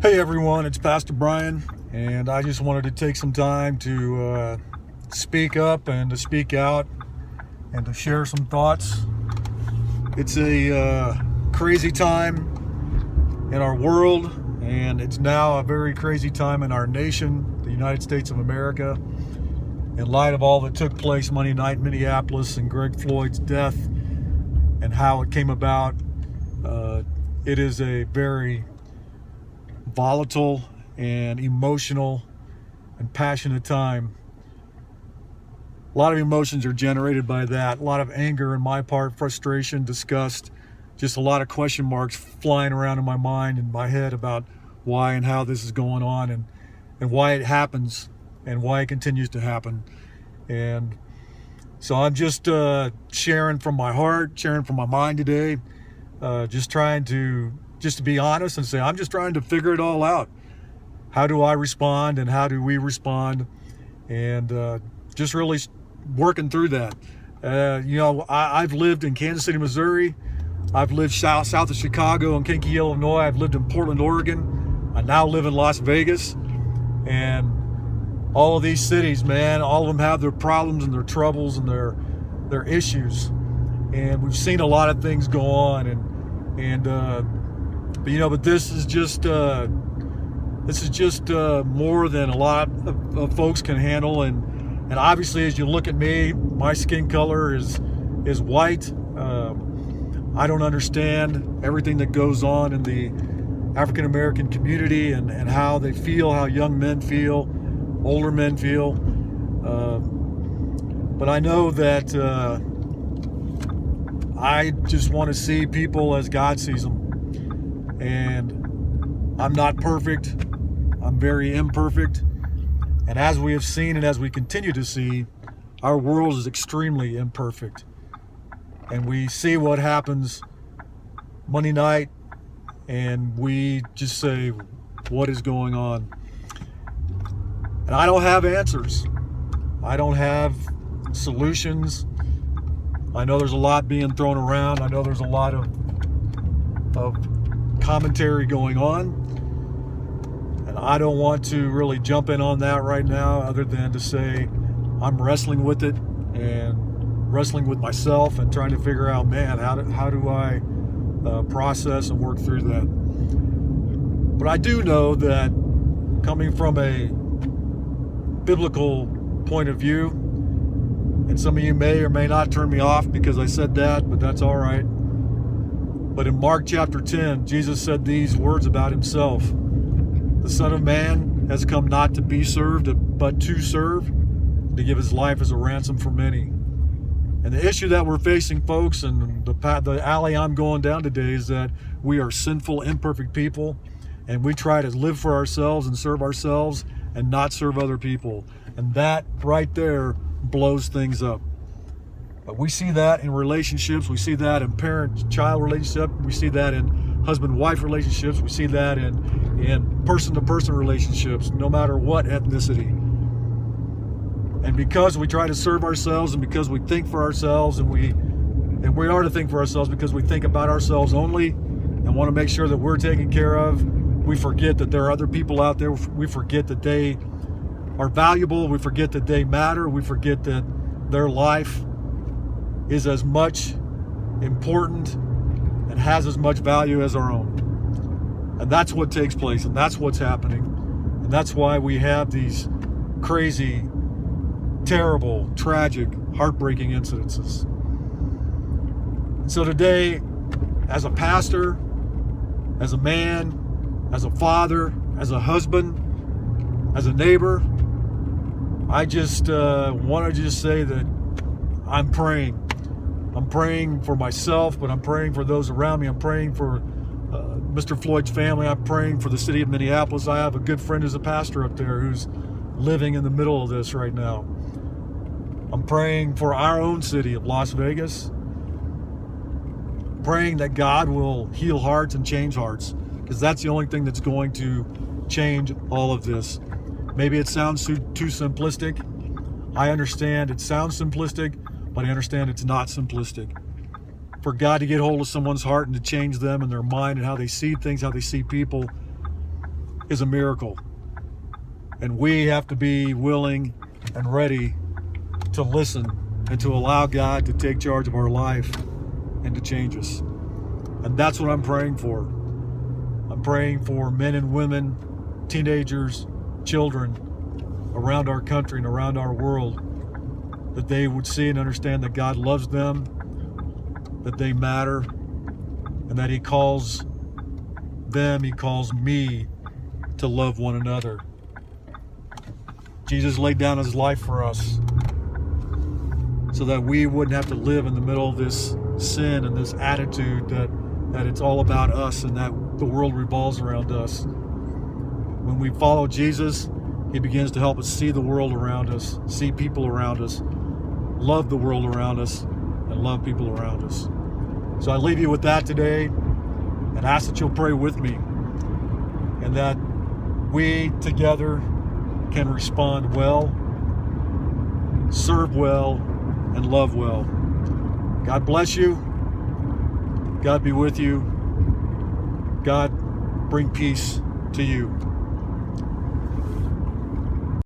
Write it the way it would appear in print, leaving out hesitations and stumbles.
Hey everyone, it's Pastor Brian, and I just wanted to take some time to speak up and to speak out and to share some thoughts. It's a crazy time in our world, and it's now a very crazy time in our nation, the United States of America, in light of all that took place Monday night in Minneapolis and Greg Floyd's death and how it came about. It is a very volatile and emotional and passionate time. A lot of emotions are generated by that. A lot of anger on my part, frustration, disgust, just a lot of question marks flying around in my mind and my head about why and how this is going on and why it happens and why it continues to happen. And so I'm just sharing from my heart, sharing from my mind today, just to be honest and say, I'm just trying to figure it all out. How do I respond and how do we respond? And just really working through that. I've lived in Kansas City, Missouri. I've lived south of Chicago and Kankakee, Illinois. I've lived in Portland, Oregon. I now live in Las Vegas. And all of these cities, man, all of them have their problems and their troubles and their issues. And we've seen a lot of things go on. But this is just more than a lot of folks can handle. And obviously, as you look at me, my skin color is white. I don't understand everything that goes on in the African American community and how they feel, how young men feel, older men feel. But I know that I just want to see people as God sees them. And I'm not perfect. I'm very imperfect. And as we have seen and as we continue to see, our world is extremely imperfect. And we see what happens Monday night, and we just say, what is going on? And I don't have answers. I don't have solutions. I know there's a lot being thrown around. I know there's a lot of commentary going on, and I don't want to really jump in on that right now, other than to say I'm wrestling with it and wrestling with myself and trying to figure out, man, how do I process and work through that. But I do know that coming from a biblical point of view, and some of you may or may not turn me off because I said that, but that's all right. But in Mark chapter 10, Jesus said these words about himself: the Son of Man has come not to be served, but to serve, to give his life as a ransom for many. And the issue that we're facing, folks, and the alley I'm going down today, is that we are sinful, imperfect people, and we try to live for ourselves and serve ourselves and not serve other people. And that right there blows things up. But we see that in relationships. We see that in parent-child relationship. We see that in husband-wife relationships. We see that in person-to-person relationships, no matter what ethnicity. And because we try to serve ourselves and because we think for ourselves, and we are to think for ourselves because we think about ourselves only and want to make sure that we're taken care of, we forget that there are other people out there. We forget that they are valuable. We forget that they matter. We forget that their life is as much important and has as much value as our own. And that's what takes place, and that's what's happening. And that's why we have these crazy, terrible, tragic, heartbreaking incidences. And so today, as a pastor, as a man, as a father, as a husband, as a neighbor, I just want to just say that I'm praying. I'm praying for myself, but I'm praying for those around me. I'm praying for Mr. Floyd's family. I'm praying for the city of Minneapolis. I have a good friend who's a pastor up there who's living in the middle of this right now. I'm praying for our own city of Las Vegas. Praying that God will heal hearts and change hearts, because that's the only thing that's going to change all of this. Maybe it sounds too simplistic. I understand it sounds simplistic, but I understand it's not simplistic. For God to get hold of someone's heart and to change them and their mind and how they see things, how they see people, is a miracle. And we have to be willing and ready to listen and to allow God to take charge of our life and to change us. And that's what I'm praying for. I'm praying for men and women, teenagers, children around our country and around our world, that they would see and understand that God loves them, that they matter, and that He calls them, He calls me to love one another. Jesus laid down His life for us so that we wouldn't have to live in the middle of this sin and this attitude that it's all about us and that the world revolves around us. When we follow Jesus, He begins to help us see the world around us, see people around us, love the world around us, and love people around us. So I leave you with that today and ask that you'll pray with me and that we together can respond well, serve well, and love well. God bless you. God be with you. God bring peace to you.